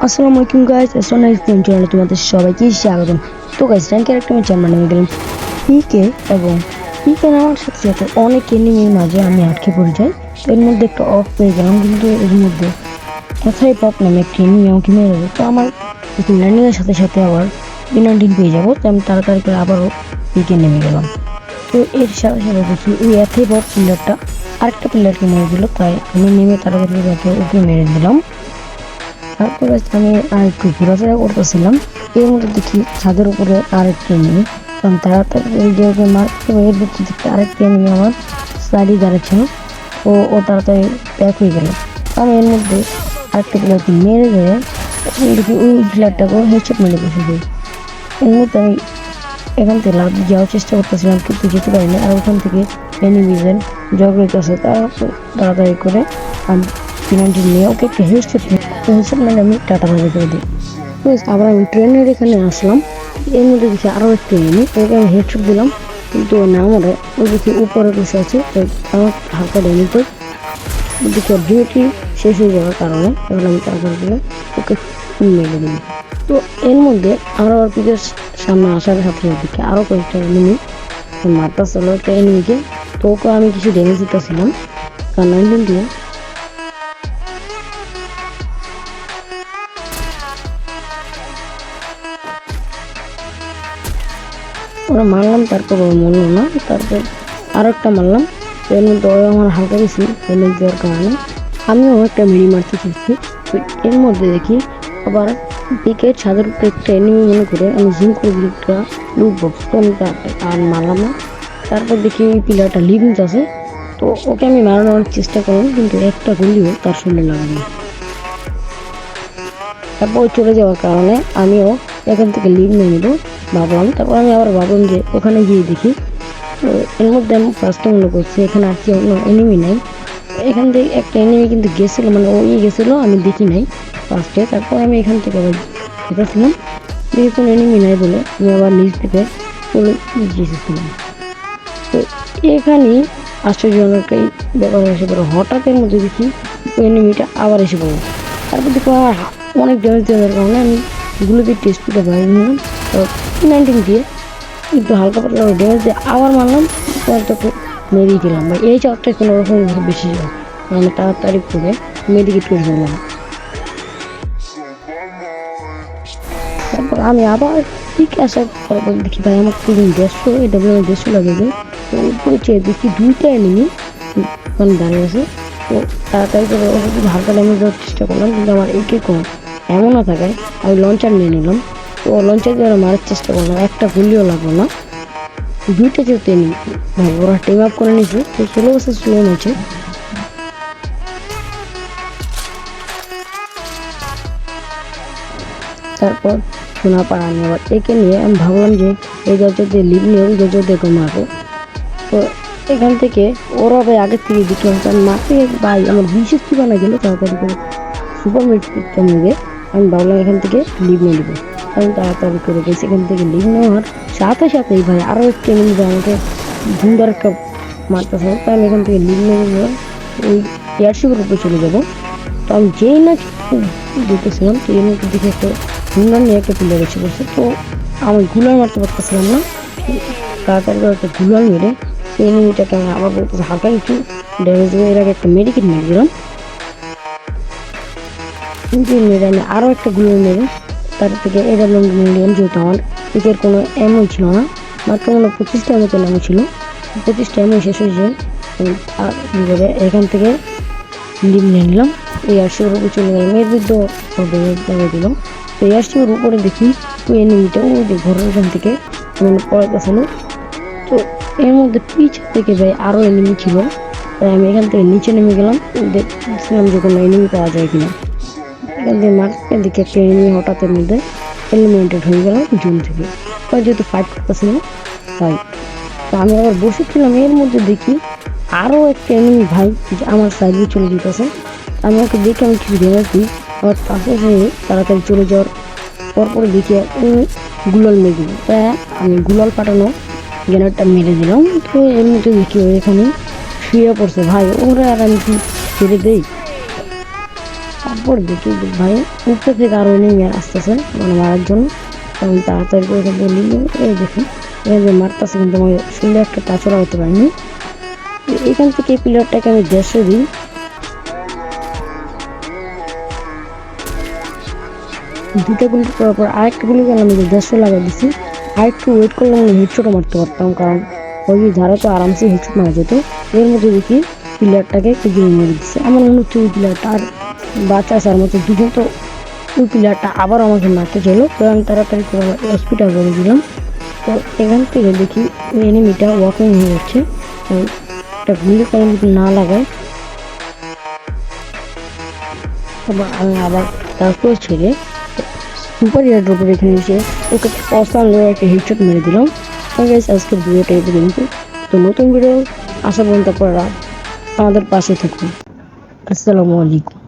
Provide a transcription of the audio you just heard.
আসসালামু আলাইকুম guys, সোনাইস game চ্যানেলে তোমাদের সবাইকে স্বাগতম। তো গাইস, র্যাঙ্ক ক্যারেক্টার ম্যাচে আমরা নেমে গেলাম পিকে, এবং পিকে নামার সাথে সাথে অনেক এনিমির মাঝে আমি আটকে পড়ে যাই। তো এর মধ্যে একটা অফ পেয়ে গেলাম, কিন্তু এর মধ্যে কোথায় পপ নামে একটা এনিমি আমাকে মেরে দেবে। তো আমার ল্যান্ডিংয়ের সাথে সাথে আবার P19 পেয়ে যাবো। তো আমি তাড়াতাড়ি করে আবারও পিকে নেমে গেলাম। তো এর সাথে সাথে দেখি ওই এথে পপ প্লেয়ারটা আরেকটা প্লেয়ারকে মেরে দিল, তাই আমি নেমে তাড়াতাড়ি ওকে মেরে দিলাম। তারপর আমি আর একটু ঘোরাফেরা করতেছিলাম, এর মধ্যে দেখি ছাদের উপরে আরেকটা এনিমি। কারণ তাড়াতাড়ি ওকে মারতে এর ভিতরে দেখতে আরেকটা এনিমি আমার সাইডে দাঁড়াচ্ছিল। ও তাড়াতাড়ি ব্যাক হয়ে গেল। আমি এর মধ্যে আরেকটা প্লেয়ারকে মেরে দেয়, দেখি ওই প্লেয়ারটাকেও হেডশট মেরে বসে দিই। এর মধ্যে আমি এখান থেকে লাভ যাওয়ার চেষ্টা করতেছিলাম, কিন্তু যেতে পারিনি। আর ওখান থেকে এনিমিদের জগড়িত আছে, তারা তাড়াতাড়ি করে আমি P19 নিয়ে ওকে একটা হেডশট মানে আমি টাটা বাজে করে দিই। আবার আমি ট্রেনের এখানে আসলাম, এর মধ্যে দেখি আরও একটা এনিমি, ওকে আমি হেডশট দিলাম, কিন্তু না আমারে ওই দেখি উপরে বসে আছে। তো আমার হালকা ড্যামেজ দেখি ডিউটি শেষ হয়ে যাওয়ার কারণে এবার আমি তাড়াতাড়ি করে ওকে মেরে দিই। তো এর মধ্যে আমরা ওর পিকের সামনে আসার সাথে দিকে আরও কয়েকটা এনিমি মারতে চলো একটা এনিমিকে। তো ওকে আমি কিছু ড্যামেজ দিতেছিলাম কারণ 19 দিয়ে। ওরা মারলাম, তারপর ও মরলো না। তারপর আরও একটা মারলাম, এর মধ্যে ওরা আমার হালকা বেশি ড্যামেজ দেওয়ার কারণে আমিও একটা মিনি মারতে চেয়েছি। তো এর মধ্যে দেখি আবার দিকে ছাদের উপরে একটা এনিমি মনে করে আমি জুম করে দিই একটা লুট বক্স। তো আমি আর মারলাম না। তারপর দেখি ওই প্লেয়ারটা লিভিংস আছে, তো ওকে আমি মারানোর চেষ্টা করলাম, কিন্তু একটা গুলিও তার শরীরে লাগলো। তারপর চলে যাওয়ার কারণে আমিও এখান থেকে লিভ নিয়ে নিব ভাবলাম। তারপর আমি আবার ভাবলাম যে ওখানে গিয়ে দেখি। তো এর মধ্যে আমি ফার্স্টে মনে করছি এখানে আর কি অন্য এনিমি নেই। এখান থেকে একটা এনিমি কিন্তু গেছিলো, মানে ওই গেছিলো, আমি দেখি নাই ফার্স্টে। তারপর আমি এখান থেকে আবার যেতেছিলাম, দেখি কোনো এনিমি নাই বলে আমি আবার নিচ থেকে চলে গিয়েছিলাম। তো এখানেই আশ্চর্যজনক এই ব্যাপার এসে পড়ে, হঠাৎ এর মধ্যে দেখি ওই এনিমিটা আবার এসে পড়লো। তারপর দেখো আমার অনেক ড্যামেজ দেওয়ার কারণে আমি গুলোতে টেস্টটা বাইরে নিলাম। তো P19 দিয়ে একটু হালকা পাতলা ড্যামেজ দিয়ে আবার মারলাম, পরটাকে মেরিয়ে দিলাম। ভাই এই চাপটা কোনো রকম বেশি যায়, আমি তাড়াতাড়ি করে মেডিকেট করে ফেললাম। তারপর আমি আবার ঠিক আসার পর দেখি ভাই আমার 150 এটা বলে 150 লাগে যায়। তো উপরে চেয়ে দেখি দুইটা এনিমি ওখানে দাঁড়িয়ে আছে। তো তাড়াতাড়ি করে হালকা ড্যামেজ দেওয়ার চেষ্টা করলাম, কিন্তু আমার একে কম এমন না থাকায় আমি লঞ্চার নিয়ে নিলাম। তো লঞ্চার দিয়ে মারার চেষ্টা করলাম, একটা গুলিও লাগলো না। দুইটা যেহেতু এনিমি ভাই ওরা টিম আপ করে নিয়েছে, তো চলে গেছে স্লো ম্যাচে। তারপর শোনা পাড়া আমি আবার একে নিয়ে আমি ভাবলাম যে এই দরজা দিয়ে লিভ নিয়ে ওই দরজা দিয়ে মারবো। তো এখান থেকে ওরা ভাই আগের থেকে দিকে আমি মারতে ভাই আমার বিশেষ কি বানা গেলো। তাড়াতাড়ি করে সুপার মেট্রিকটা নেবে, আমি ভাবলাম এখান থেকে লিভ নিয়ে নেবো। আমি তাড়াতাড়ি করে গেছি, এখান থেকে লিভ নেওয়ার সাথে সাথেই ভাই আরও একটা এনিমি আমাকে সুন্দর একটা মারতেছে। তাই আমি এখান থেকে লিভ নেবো, ওই এয়ারশিপের উপরে চলে যাবো। তো আমি যেই না দিতেছিলাম, তো এর মধ্যে দেখে একটা গুলার নিয়ে একটা প্লেয়ার এসে পড়ছে। তো আমি গুলার মারতে পারতেছিলাম না, তাড়াতাড়ি করে একটা গুলার মেরে সেই এনিমিটাকে আমি আবার বলতেছে হালকা একটু ড্যামেজ দিয়ে এর আগে একটা মেডিকেট মেরে দিলাম। কিন্তু মেরে আমি আরও একটা গুলার মেরে তার থেকে AWM নিলাম, যেহেতু আমার এদের কোনো এমন ছিল না, মাত্র মনে 25টা মতো এমন ছিল। 25টা এমন শেষ হয়ে যায়। আর এখান থেকে লিভ নিয়ে নিলাম, এই এয়ারশিপের উপরে চলে গেলাম, এর বিরুদ্ধে লাগিয়ে দিলাম। তো এয়ারশিপের উপরে দেখি ওই এনিমিটা ওই যে ঘরের ওখান থেকে মানে পড়াইতেছিল। তো এর মধ্যে পিছন থেকে ভাই আরও এনিমি ছিল, তাই আমি এখান থেকে নিচে নেমে গেলাম, দেখছিলাম যে কোনো এনিমি পাওয়া যায় কিনা। এখান থেকে মার্কেটের দিকে একটা এনিমি হঠাৎের মধ্যে এলিমিনেটেড হয়ে গেল জুন থেকে, যেহেতু ফাইট করতেছিলাম তাই। তো আমি আবার বসেছিলাম, এর মধ্যে দেখি আরও একটা এনিমি ভাই আমার সাইডে চলে যেতেছে। আমি ওকে দেখে আমি কিছু ড্যামেজ দিই, আমার পাশে হয়ে তাড়াতাড়ি চলে যাওয়ার পরপরে দেখি গুলাল মেরে দিল। তাই আমি গুলাল পাঠানো গ্রেনেডটা মেরে দিলাম। তো এর মধ্যে দেখি এখানে শুয়ে পড়ছে ভাই, ওরা আর আমি কি ছেড়ে দেই। তারপর দেখি যে ভাই উপরে থেকে আরো এনিমি আসতেছে মানে মারার জন্য। আমি তাড়াতাড়ি করে বলি এই দেখুন এই যে মারতেছে, কিন্তু আমার সুন্দর একটা তাছাড়া হতে পারিনি। এখান থেকে এই প্লেয়ারটাকে আমি 150 দিই। দুটো গুলি করার পর আরেকটা গুলি কেন আমি 150 লাগাই দিচ্ছি। আরেকটু ওয়েট করলে আমি হেডশটও মারতে পারতাম, কারণ ওই ধারে তো আরামসে হেডশট মারা যেত। এর মধ্যে দেখি প্লেয়ারটাকে খুঁজে মেরে দিচ্ছে। আমার মনে হচ্ছে ওই প্লেয়ারটা আর বাচ্চা আসার মতো দুজন, তো ওই প্লেয়ারটা আবার আমাকে মারতে চাইলো। তো আমি তাড়াতাড়ি করে হসপিটাল করে দিলাম। তো এখান থেকে দেখি ওই এনিমিটা ওয়াকিং হয়ে যাচ্ছে। তো একটা গুলি করে যদি না লাগায়, তারপর আমি আবার তারপর ছেড়ে সুপার ইয়ার ড্রপের এখানে এসে ওকে অসান একটা হেডশট মেরে দিলাম। আজকের ভিডিওটা এই পর্যন্ত। তো নতুন ভিডিও আসা পর্যন্ত আপনারা আমাদের পাশে থাকুন। আসসালামু আলাইকুম।